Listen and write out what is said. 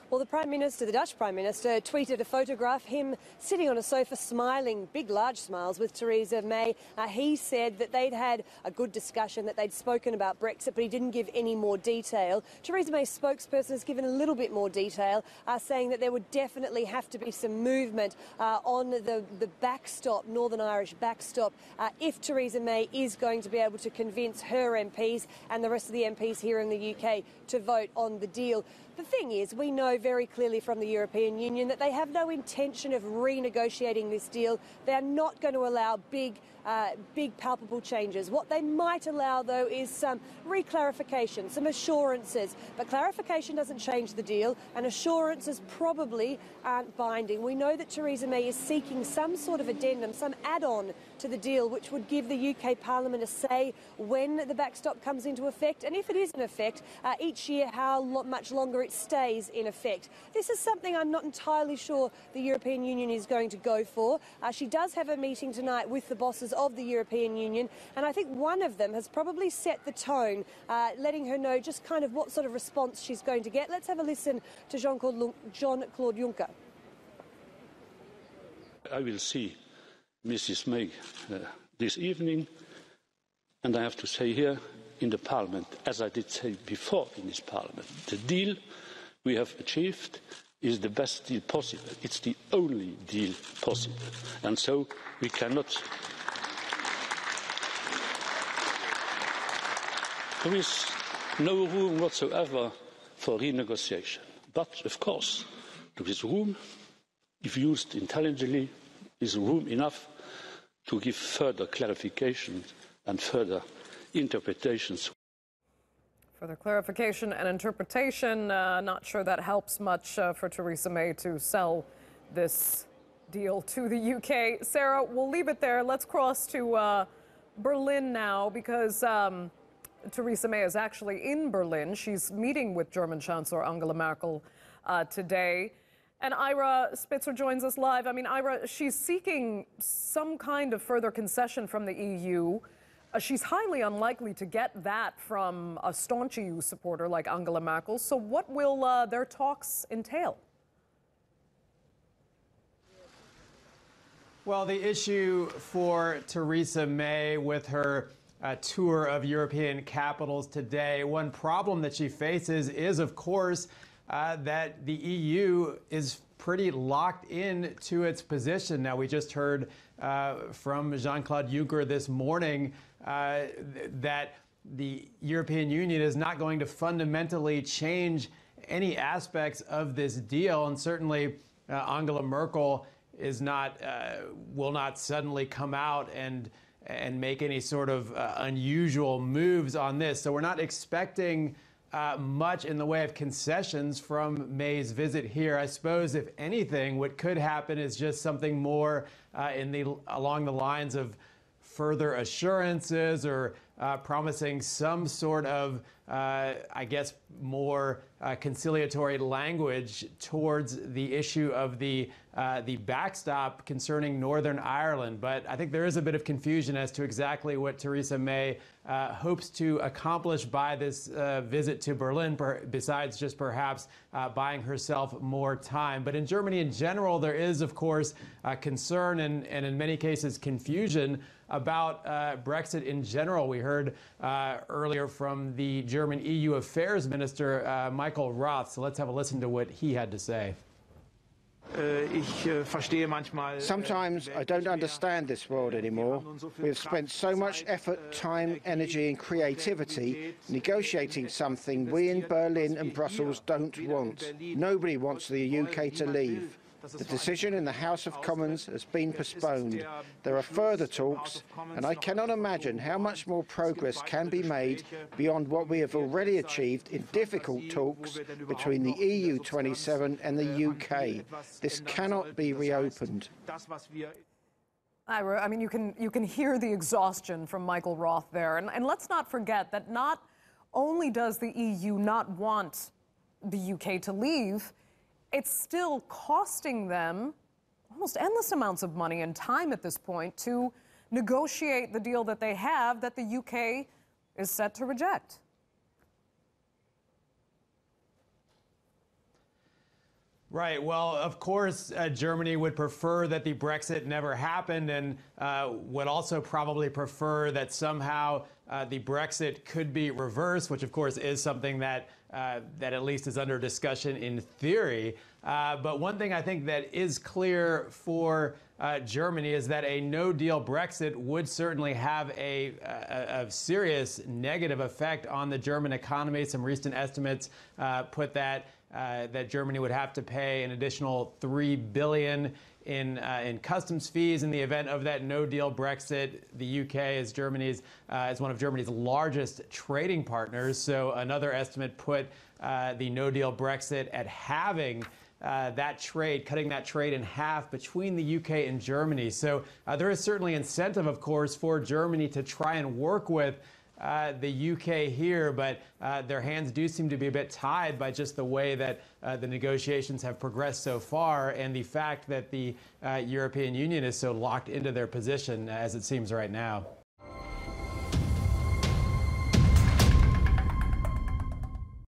Well, the Prime Minister, the Dutch Prime Minister, tweeted a photograph, him sitting on a sofa smiling, big, large smiles with Theresa May. He said that they'd had a good discussion, that they'd spoken about Brexit, but he didn't give any more detail. Theresa May's spokesperson has given a little bit more detail, saying that there would definitely have to be some movement on the backstop, Northern Irish backstop, if Theresa May is going to be able to convince her MPs and the rest of the MPs here in the UK to vote on the deal. The thing is, we know very clearly from the European Union that they have no intention of renegotiating this deal. They are not going to allow big palpable changes. What they might allow, though, is some reclarification, some assurances. But clarification doesn't change the deal, and assurances probably aren't binding. We know that Theresa May is seeking some sort of addendum, some add-on to the deal, which would give the UK Parliament a say when the backstop comes into effect, and if it is in effect, each year how much longer it stays in effect. This is something I'm not entirely sure the European Union is going to go for. She does have a meeting tonight with the bosses of the European Union, and I think one of them has probably set the tone, letting her know just kind of what sort of response she's going to get. Let's have a listen to Jean-Claude Juncker. I will see Mrs. May this evening, and I have to say here in the Parliament, as I did say before in this Parliament, the deal we have achieved is the best deal possible. It's the only deal possible, and so we cannot. There is no room whatsoever for renegotiation, but of course there is room, if used intelligently, is room enough to give further clarification and further interpretations. Further clarification and interpretation. Not sure that helps much for Theresa May to sell this deal to the UK. Sarah, we'll leave it there. Let's cross to Berlin now, because Theresa May is actually in Berlin. She's meeting with German Chancellor Angela Merkel today. And Ira Spitzer joins us live. I mean, Ira, she's seeking some kind of further concession from the EU. She's highly unlikely to get that from a staunch EU supporter like Angela Merkel. So what will their talks entail? Well, the issue for Theresa May with her tour of European capitals today, one problem that she faces is, of course, that the EU is pretty locked in to its position. Now, we just heard from Jean-Claude Juncker this morning that the European Union is not going to fundamentally change any aspects of this deal, and certainly Angela Merkel is not will not suddenly come out and make any sort of unusual moves on this. So we're not expecting much in the way of concessions from May's visit here. I suppose, if anything, what could happen is just something more along the lines of further assurances or promising some sort of, I guess, more conciliatory language towards the issue of the backstop concerning Northern Ireland. But I think there is a bit of confusion as to exactly what Theresa May hopes to accomplish by this visit to Berlin, besides just perhaps buying herself more time. But in Germany in general, there is, of course, concern and in many cases confusion about Brexit in general. We heard earlier from the German EU Affairs Minister, Michael Roth. So let's have a listen to what he had to say. Sometimes I don't understand this world anymore. We have spent so much effort, time, energy and creativity negotiating something we in Berlin and Brussels don't want. Nobody wants the UK to leave. The decision in the House of Commons has been postponed. There are further talks, and I cannot imagine how much more progress can be made beyond what we have already achieved in difficult talks between the EU 27 and the UK. This cannot be reopened. Ira, I mean, you can hear the exhaustion from Michael Roth there. And let's not forget that not only does the EU not want the UK to leave, it's still costing them almost endless amounts of money and time at this point to negotiate the deal that they have that the UK is set to reject. Right. Well, of course, Germany would prefer that the Brexit never happened, and would also probably prefer that somehow the Brexit could be reversed, which, of course, is something that that at least is under discussion in theory. But one thing I think that is clear for Germany is that a no-deal Brexit would certainly have a serious negative effect on the German economy. Some recent estimates put that Germany would have to pay an additional $3 billion in customs fees in the event of that no-deal Brexit. The UK is one of Germany's largest trading partners. So another estimate put the no-deal Brexit at halving cutting that trade in half between the UK and Germany. So there is certainly incentive, of course, for Germany to try and work with the UK here, but their hands do seem to be a bit tied by just the way that the negotiations have progressed so far, and the fact that the European Union is so locked into their position as it seems right now.